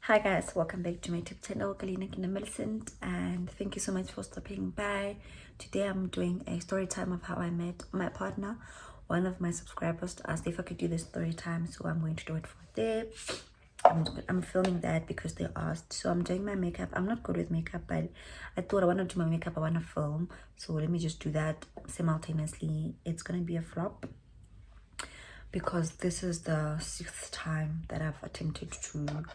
Hi guys, welcome back to my YouTube channel, Kalina Kina Millicent, and thank you so much for stopping by. Today I'm doing a story time of how I met my partner. One of my subscribers asked if I could do the story time, so I'm going to do it for them. I'm filming that because they asked. So I'm doing my makeup. I'm not good with makeup, but I thought I want to do my makeup, I want to film, so let me just do that simultaneously. It's gonna be a flop because this is the 6th time that I've attempted to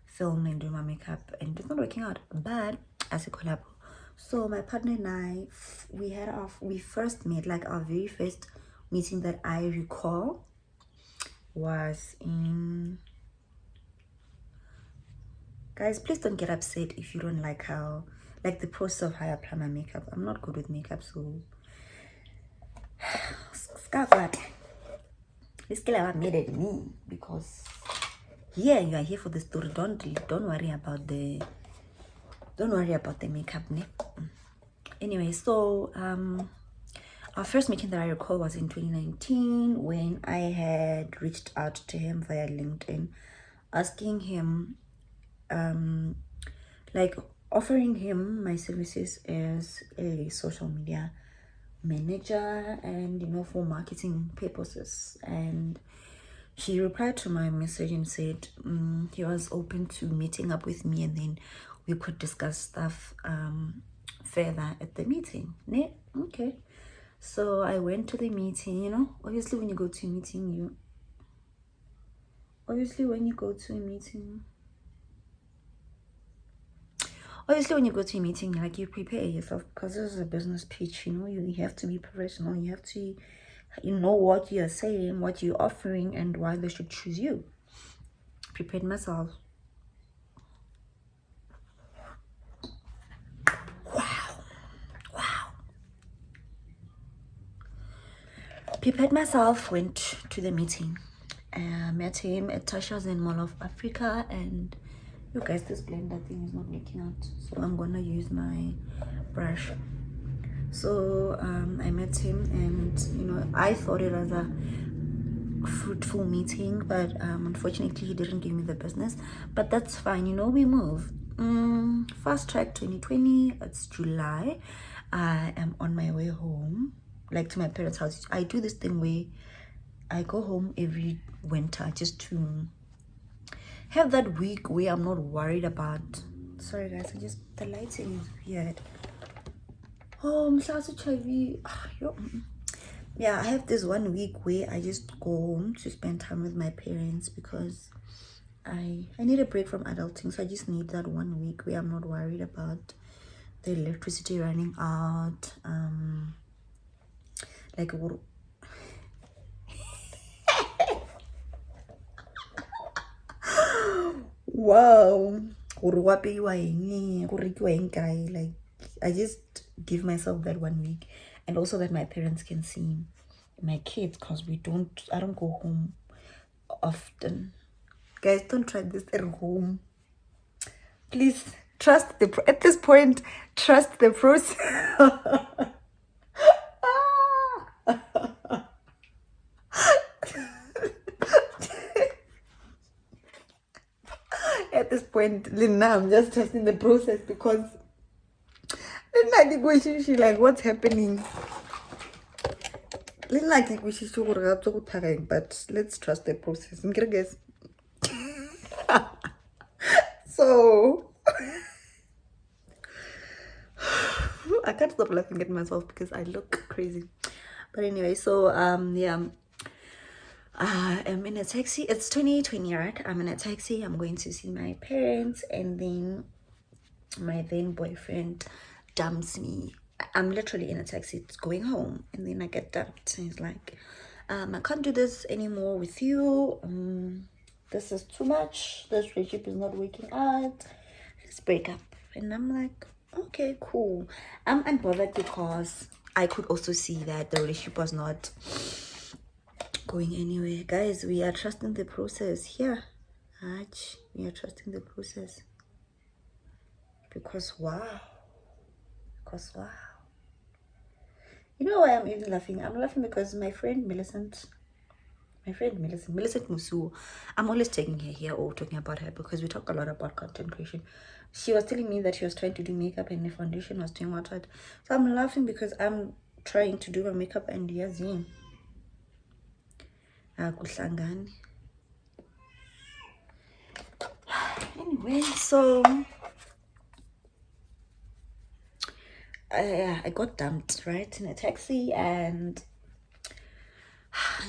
film and do my makeup and it's not working out, but as a collab. So my partner and I, we first met, like our very first meeting that I recall was in, guys, please don't get upset if you don't like the process of how I apply my makeup. I'm not good with makeup, so this killer made it me because yeah, you are here for the story. Don't worry about the makeup, ne? Anyway, so our first meeting that I recall was in 2019 when I had reached out to him via LinkedIn, asking him, like offering him my services as a social media manager and, you know, for marketing purposes. And he replied to my message and said he was open to meeting up with me and then we could discuss stuff further at the meeting. Ne? Okay. So I went to the meeting. You know, obviously when you go to a meeting, obviously when you go to a meeting, like, you prepare yourself because this is a business pitch. You know, you have to be professional. You have to, you know, what you're saying, what you're offering, and why they should choose you. Prepared myself. Prepared myself, went to the meeting. Met him at Tasha's in Mall of Africa, and you guys, this blender thing is not working out, so I'm gonna use my brush. So I met him, and you know, I thought it was a fruitful meeting, but unfortunately he didn't give me the business, but that's fine. You know, we move. Fast track 2020, it's July. I am on my way home, like to my parents' house. I do this thing where I go home every winter just to have that week where I'm not worried about. Sorry guys, the lighting is weird. Oh, yeah, I have this 1 week where I just go home to spend time with my parents because I need a break from adulting. So I just need that 1 week where I'm not worried about the electricity running out. Like what? Wow. Like I just give myself that 1 week, and also that my parents can see my kids because I don't go home often. Guys, don't try this at home. Please at this point, trust the process. At this point, Lina, I'm just trusting the process because she like, what's happening? But let's trust the process. Guys. So I can't stop laughing at myself because I look crazy. But anyway, so yeah, I'm in a taxi. It's 2020, right? I'm in a taxi. I'm going to see my parents, and then my then boyfriend dumps me. I'm literally in a taxi. It's going home, and then I get dumped. And he's like, I can't do this anymore with you. This is too much. This relationship is not working out. Let's break up. And I'm like, okay, cool. I'm bothered because I could also see that the relationship was not going anywhere. Guys, we are trusting the process here. We are trusting the process because wow. You know why I'm even laughing? I'm laughing because my friend Millicent, My friend Millicent Musu. I'm always taking her here or talking about her because we talk a lot about content creation. She was telling me that she was trying to do makeup and the foundation was doing what. So I'm laughing because I'm trying to do my makeup and yazini. Kuhlangani. Anyway, so I got dumped right in a taxi and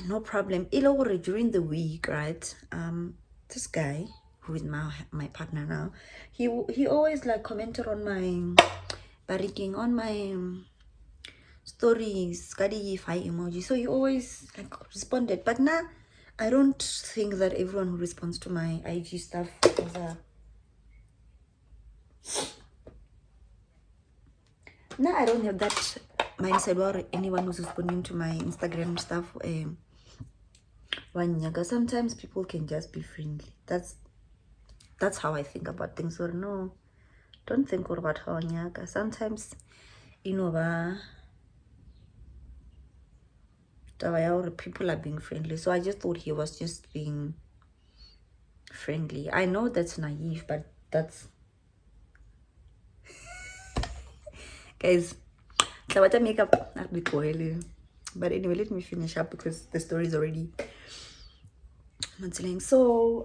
no problem. Ilore during the week, right? This guy who is my partner now, he always like commented on my bariking on my stories, kadi high emoji. So he always like responded. But now I don't think that everyone who responds to my IG stuff is a now I don't have that mindset about anyone who's responding to my Instagram stuff. Sometimes people can just be friendly. That's how I think about things. Or no, don't think about how nyaga. Sometimes, people are being friendly. So I just thought he was just being friendly. I know that's naive, but that's guys. So what I make up not be coily. But anyway, let me finish up because the story is already telling. So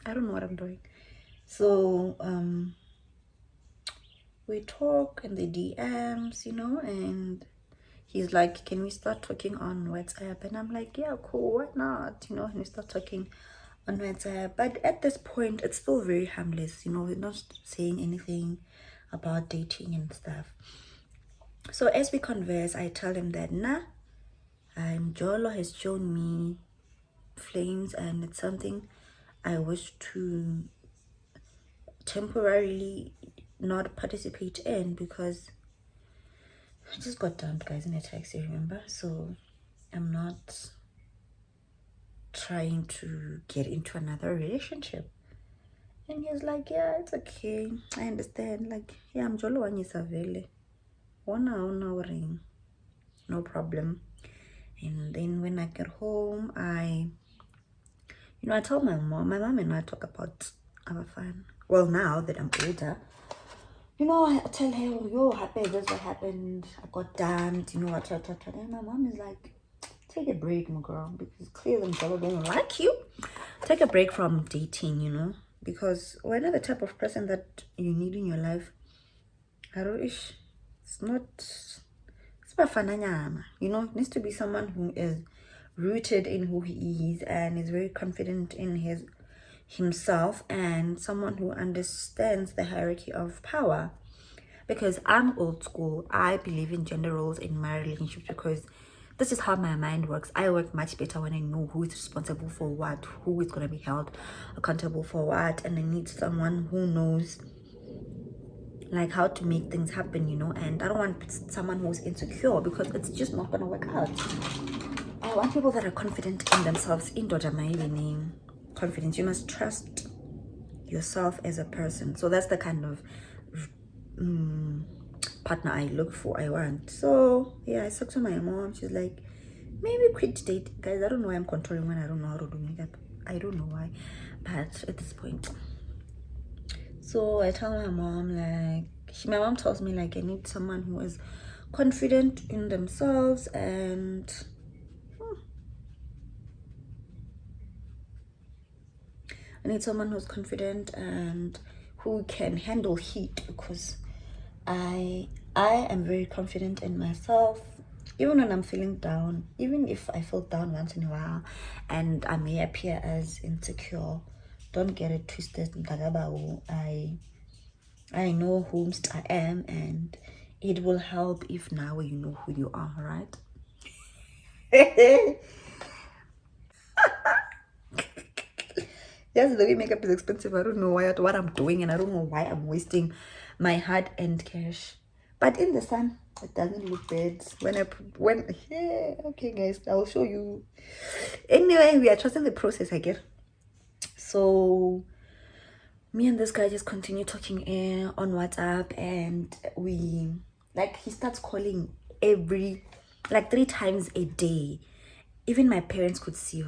I don't know what I'm doing. So we talk in the DMs, and he's like, can we start talking on WhatsApp? And I'm like, yeah, cool, why not? And we start talking on WhatsApp. But at this point, it's still very harmless, we're not saying anything about dating and stuff. So as we converse, I tell him that, Jolo has shown me flames and it's something I wish to temporarily not participate in because I just got dumped, guys, in a taxi, remember? So I'm not trying to get into another relationship. And he was like, yeah, it's okay, I understand. Like, yeah, I'm jolo wanyisavele ona ring, no problem. And then when I get home, I told my mom and I talk about our fun. Well, now that I'm older, I tell her, yo, happy, this what happened, I got dumped, what. And my mom is like, take a break, my girl, because clearly Jolo don't like you. Take a break from dating, because we're not the type of person that you need in your life. It's not, it's about fananyama, it needs to be someone who is rooted in who he is and is very confident in himself and someone who understands the hierarchy of power. Because I'm old school, I believe in gender roles in my relationship because this is how my mind works. I work much better when I know who is responsible for what, who is going to be held accountable for what, and I need someone who knows like how to make things happen, and I don't want someone who's insecure because it's just not going to work out. I want people that are confident in themselves. In name confidence, you must trust yourself as a person. So that's the kind of partner I look for, I want. So yeah, I spoke to my mom. She's like, maybe quit dating. Guys, I don't know why I'm controlling when I don't know how to do makeup. I don't know why, but at this point. So I tell my mom, like, my mom tells me, like, I need someone who is confident in themselves and I need someone who's confident and who can handle heat because I am very confident in myself. Even when I'm feeling down, even if I feel down once in a while and I may appear as insecure, don't get it twisted. I know whom I am and it will help if now you know who you are, right? Yes, the way makeup is expensive. I don't know what I'm doing and I don't know why I'm wasting my hard-earned cash. But in the sun, it doesn't look bad. Yeah, okay guys, I'll show you. Anyway, we are trusting the process, I guess. So me and this guy just continue talking on WhatsApp and he starts calling every 3 times a day even my parents could see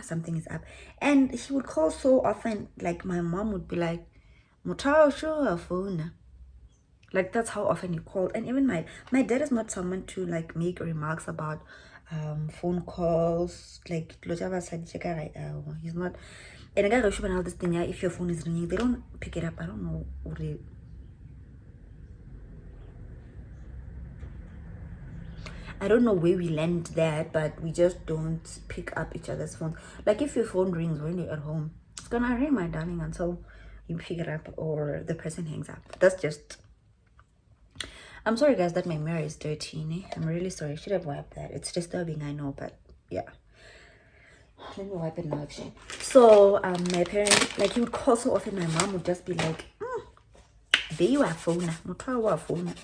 something is up. And he would call so often, like my mom would be like, "Mutao show a phone." Like that's how often he called. And even my dad is not someone to like make remarks about phone calls. Like he's not. And I got to this thing. Yeah, if your phone is ringing, they don't pick it up. I don't know. I don't know where we learned that, but we just don't pick up each other's phones. Like if your phone rings when you're at home, it's gonna ring, my darling, until you pick it up or the person hangs up. That's just. I'm sorry, guys, that my mirror is dirty. I'm really sorry. I should have wiped that. It's disturbing, I know, but yeah. Let me wipe it now, actually. So, my parents, like, he would call so often. My mom would just be like, "There you are, phone. Not try our phone."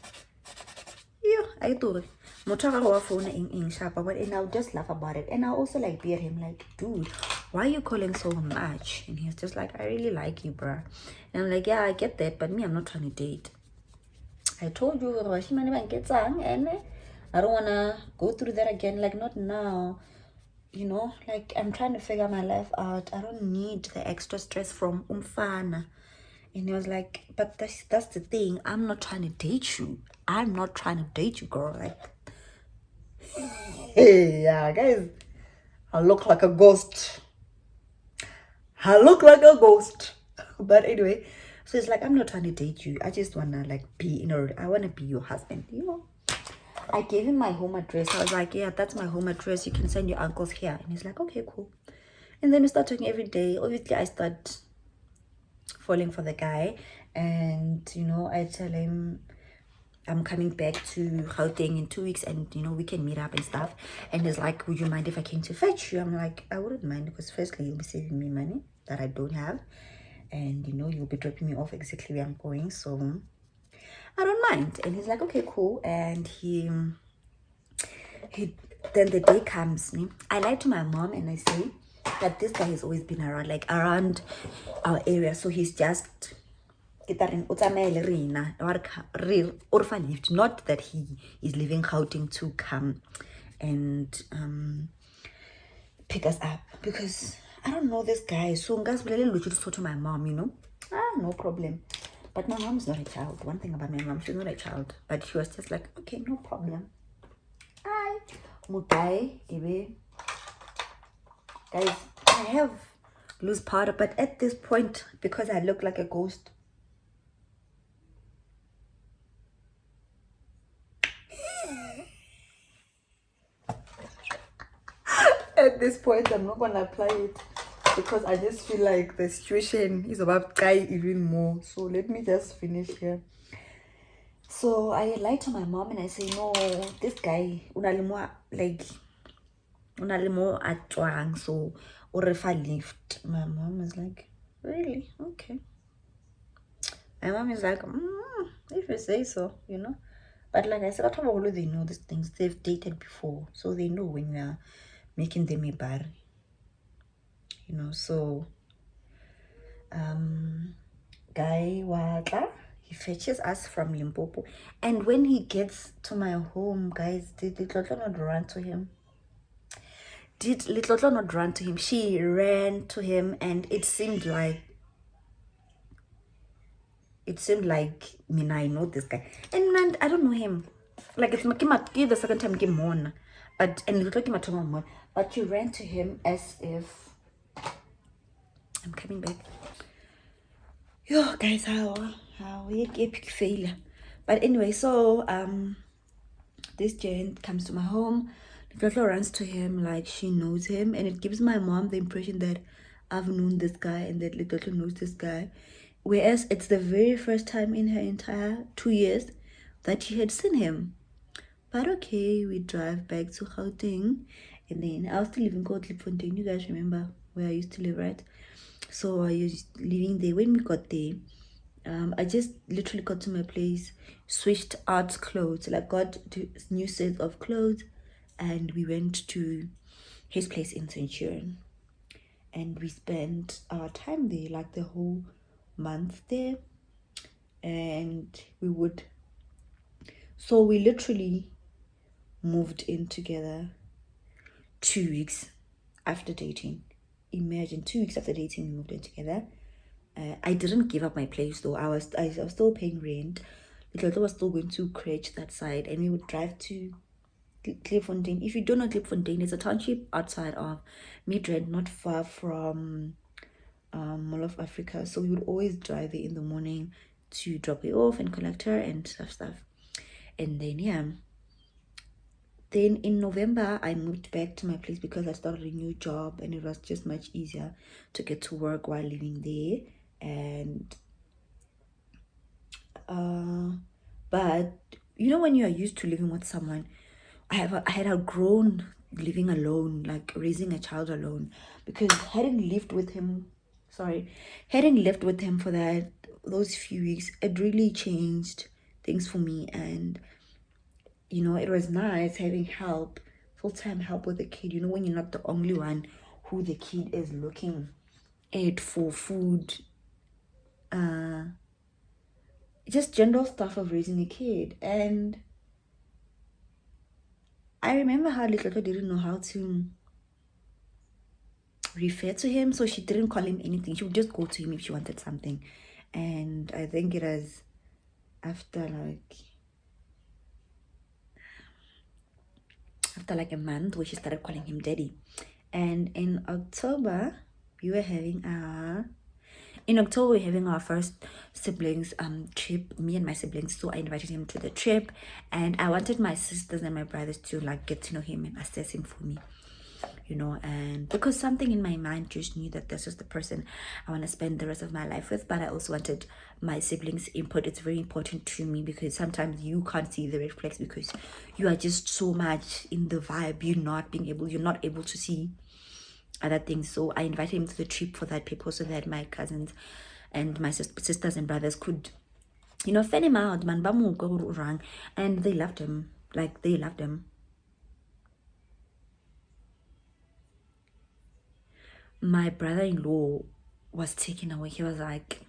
Yeah, I do it. Motara phone in sharp, but and I'll just laugh about it. And I'll also like beat him, like, "Dude, why are you calling so much?" And he's just like, "I really like you, bruh." And I'm like, "Yeah, I get that, but me, I'm not trying to date. I told you, and I don't wanna go through that again. Like, not now. You know, like I'm trying to figure my life out. I don't need the extra stress from umfana." And he was like, "But that's the thing. I'm not trying to date you. I'm not trying to date you, girl. Like, hey, yeah, guys, I look like a ghost. I look like a ghost." But anyway, so it's like, I'm not trying to date you. I just wanna like be I wanna be your husband, you know. I gave him my home address. I was like, "Yeah, that's my home address. You can send your uncles here." And he's like, "Okay, cool." And then we start talking every day. Obviously, I start falling for the guy. And, you know, I tell him I'm coming back to Gauteng in 2 weeks and, you know, we can meet up and stuff. And he's like, "Would you mind if I came to fetch you?" I'm like, "I wouldn't mind, because firstly, you'll be saving me money that I don't have. And, you know, you'll be dropping me off exactly where I'm going. So I don't mind." And he's like, "Okay, cool." And he then the day comes. I lie to my mom and I say that this guy has always been around, like around our area. So he's just not that he is leaving Gauteng to come and pick us up, because I don't know this guy. So guys, to my mom, you know. No problem. But my mom's not a child. One thing about my mom, she's not a child. But she was just like, "Okay, no problem." Hi, Mutai, guys, I have loose powder, but at this point, because I look like a ghost, at this point, I'm not gonna apply it, because I just feel like the situation is about guy even more. So let me just finish here. So I lie to my mom and I say, "No, this guy like unalimo atwang, so or if I lift." My mom is like, "Really? Okay." My mom is like, "If you say so, you know." But like I said, they know these things. They've dated before, so they know when we are making them a bar, you know. So guy waka, he fetches us from Limpopo, and when he gets to my home, guys, did Litlotlo not run to him? Did Litlotlo not run to him? She ran to him, and it seemed like me, I know this guy, and I don't know him. Like it's Makimaki the second time Kimon, but and Litlotlo Kimatomo, but she ran to him as if I'm coming back. Yo, guys, how epic failure. But anyway, so this giant comes to my home. Little runs to him like she knows him, and it gives my mom the impression that I've known this guy and that Little knows this guy, whereas it's the very first time in her entire 2 years that she had seen him. But okay, we drive back to Gauteng, and then I was still living in Klipfontein. You guys remember where I used to live, right? So I was living there. When we got there, I just literally got to my place, switched out clothes, like got to new set of clothes, and we went to his place in Centurion, and we spent our time there, like the whole month there, and so we literally moved in together 2 weeks after dating. Imagine 2 weeks after dating, we moved in together. I didn't give up my place though. I was still paying rent. Little was still going to Crèche that side, and we would drive to Kleeffontein. If you don't know Kleeffontein, it's a township outside of Midrand, not far from Mall of Africa. So we would always drive it in the morning to drop it off and collect her and stuff. And then yeah. Then in November, I moved back to my place because I started a new job and it was just much easier to get to work while living there. And but you know, when you are used to living with someone, I had outgrown living alone, like raising a child alone, because hadn't lived with him for those few weeks, it really changed things for me. And you know, it was nice having help, full-time help with the kid, you know, when you're not the only one who the kid is looking at for food, just general stuff of raising a kid. And I remember how little girl didn't know how to refer to him, so she didn't call him anything. She would just go to him if she wanted something. And I think it was after like a month where she started calling him daddy. And in October we were having our first siblings trip, me and my siblings. So I invited him to the trip, and I wanted my sisters and my brothers to like get to know him and assess him for me, you know. And because something in my mind just knew that this is the person I want to spend the rest of my life with, but I also wanted my siblings' input. It's very important to me because sometimes you can't see the red flags because you are just so much in the vibe. You're not able to see other things. So I invited him to the trip for that purpose, so that my cousins and my sisters and brothers could, you know, fan him out, man, and they loved him. Like, they loved him. My brother-in-law was taken away. He was like,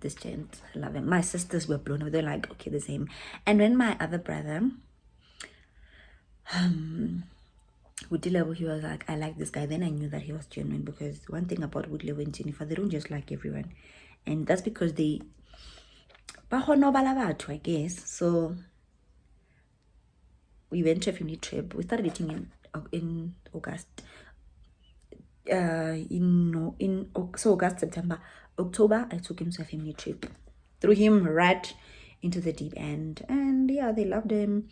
this gent, I love him. My sisters were blown away. They're like, okay, the same. And when my other brother, Woodlevel, he was like, I like this guy. Then I knew that he was genuine, because one thing about Woodlevel and Jennifer, they don't just like everyone. And that's because they, I guess. So we went to a family trip. We started dating in August. So August, September, October, I took him to a family trip. Threw him right into the deep end, and yeah, they loved him.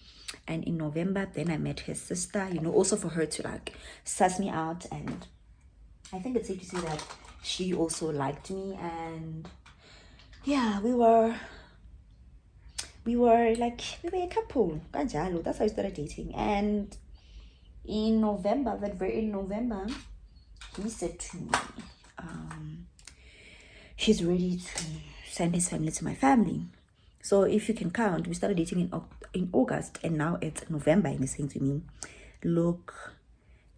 And in November, then I met his sister, you know, also for her to like suss me out. And I think it's safe to say that she also liked me. And yeah, we were a couple. That's how we started dating. And in November, he said to me, he's ready to send his family to my family. So if you can count, we started dating in August, and now it's November, and he's saying to me, look,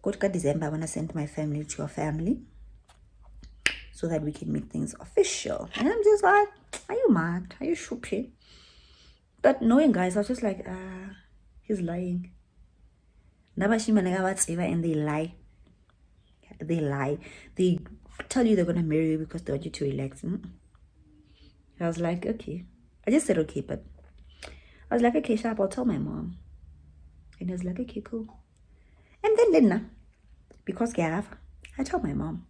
go to December, I want to send my family to your family so that we can make things official. And I'm just like, are you mad? Are you stupid? But knowing, guys, I was just like, he's lying. And they lie. They lie. They tell you they're gonna marry you because they want you to relax. I was like, okay. I just said okay, but I was like, okay, sharp, I'll tell my mom. And I was like, okay, cool. And then Linda, because I told my mom.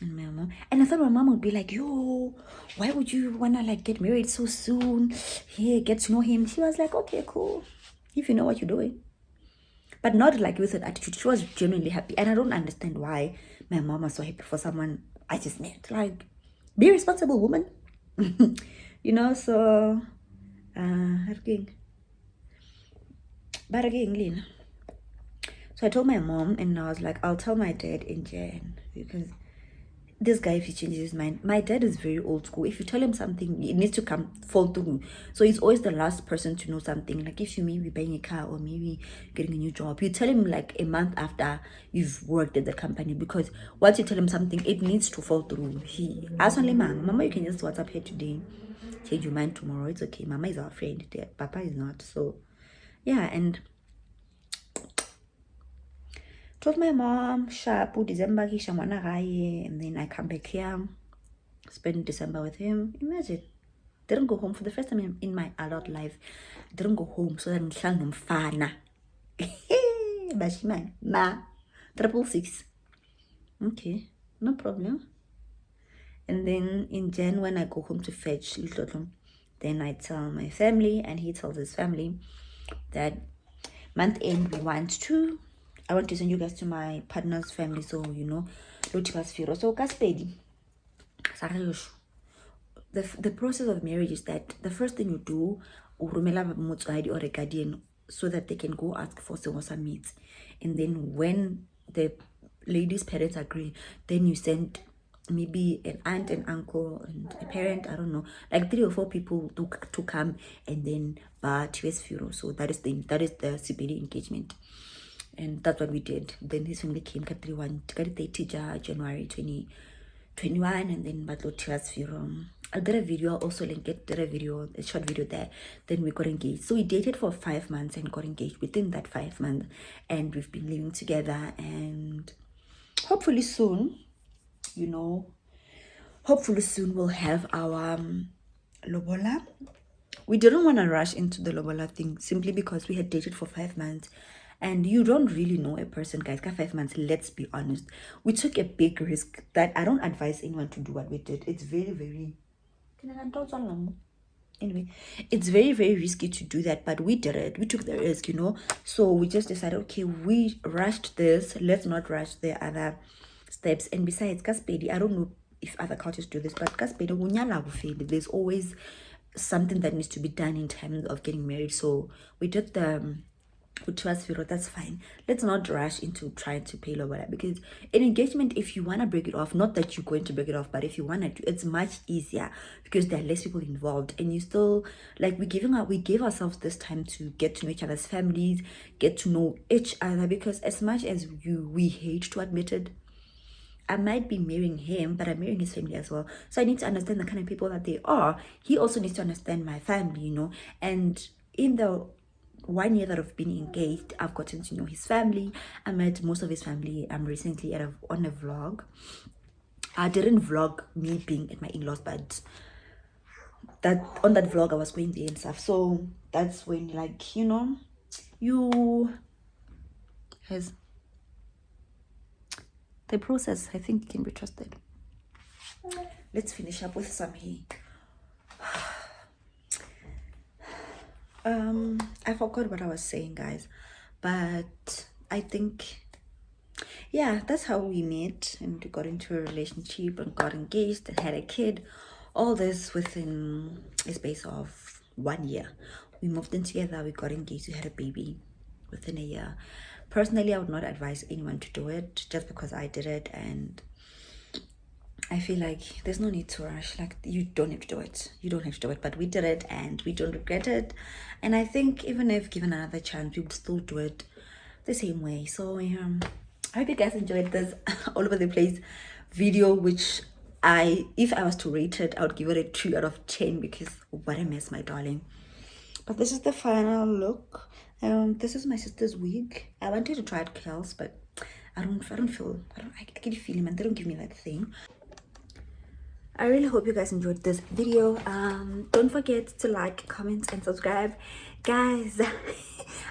And I thought my mom would be like, yo, why would you wanna like get married so soon? Here, get to know him. She was like, okay, cool, if you know what you're doing. But not like with an attitude. She was genuinely happy. And I don't understand why my mom was so happy for someone I just met. Like, be a responsible woman. You know, so Lynn. So I told my mom, and I was like, I'll tell my dad in Jan, because this guy, if he changes his mind, my dad is very old school. If you tell him something, it needs to fall through. So he's always the last person to know something. Like if you maybe buying a car or maybe getting a new job, you tell him like a month after you've worked at the company, because once you tell him something, it needs to fall through. He asked only mama, you can just WhatsApp here today, change your mind tomorrow. It's okay. Mama is our friend. Papa is not. So yeah, and told my mom, sharp, December, and then I come back here, spend December with him. Imagine. Didn't go home for the first time in my adult life. Didn't go home so that I'm fana. Bashima, ma, 666. Okay, no problem. And then in Jan, when I go home to fetch little, then I tell my family, and he tells his family that month end I want to send you guys to my partner's family, so Lotipas Firo. So Kaspedi. The process of marriage is that the first thing you do, urumela motswadi or a guardian, so that they can go ask for Sewosa meats. And then when the lady's parents agree, then you send maybe an aunt, an uncle, and a parent, I don't know, like 3 or 4 people to come, and then Furo. So that is the Siberi engagement. And that's what we did. Then his family came January 2021, and then Batlo Furo. I did a video, I'll also link it, a short video there. Then we got engaged. So we dated for 5 months and got engaged within that 5 months. And we've been living together, and hopefully soon, we'll have our lobola. We didn't want to rush into the lobola thing simply because we had dated for 5 months. And you don't really know a person, guys. 5 months, let's be honest. We took a big risk that I don't advise anyone to do what we did. It's very, very... Anyway, it's very, very risky to do that, but we did it. We took the risk, So we just decided, okay, we rushed this. Let's not rush the other steps. And besides, Kaspedi, I don't know if other cultures do this, but Kaspedi, there's always something that needs to be done in terms of getting married. So we did the... that's fine. Let's not rush into trying to pay lower, because an engagement, if you want to break it off, not that you're going to break it off, but if you want to, it's much easier because there are less people involved, and you still, like, we gave ourselves this time to get to know each other's families, get to know each other, because as much as we hate to admit it, I might be marrying him, but I'm marrying his family as well. So I need to understand the kind of people that they are. He also needs to understand my family, and in the 1 year that I've been engaged, I've gotten to know his family. I met most of his family recently on a vlog. I didn't vlog me being at my in-laws, but that on that vlog I was going there and stuff. So that's when, like, you has the process, I think, can be trusted. Let's finish up with some here. I forgot what I was saying, guys, but I think, yeah, that's how we met, and we got into a relationship and got engaged and had a kid. All this within a space of 1 year. We moved in together, we got engaged, we had a baby within a year. Personally, I would not advise anyone to do it just because I did it, and I feel like there's no need to rush. Like, you don't have to do it. You don't have to do it. But we did it, and we don't regret it. And I think even if given another chance, we would still do it the same way. So I hope you guys enjoyed this all over the place video, which if I was to rate it, I would give it a 2 out of 10 because what a mess, my darling. But this is the final look. This is my sister's wig. I wanted to try it curls, but I get a feeling, and they don't give me that thing. I really hope you guys enjoyed this video. Don't forget to like, comment, and subscribe, guys.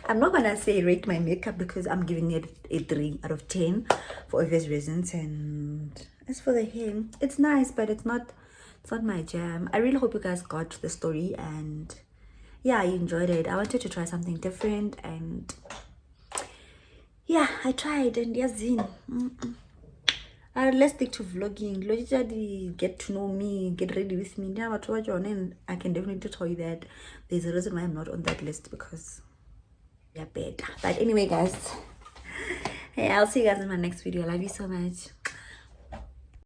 I'm not gonna say rate my makeup because I'm giving it a 3 out of 10 for obvious reasons. And as for the hair, it's nice, but it's not my jam. I really hope you guys got the story, and yeah, I enjoyed it. I wanted to try something different, and yeah, I tried, and yes, let's stick to vlogging. Logically, get to know me, get ready with me. Now, and I can definitely tell you that there's a reason why I'm not on that list, because they're bad. But anyway, guys, hey, I'll see you guys in my next video. I love you so much.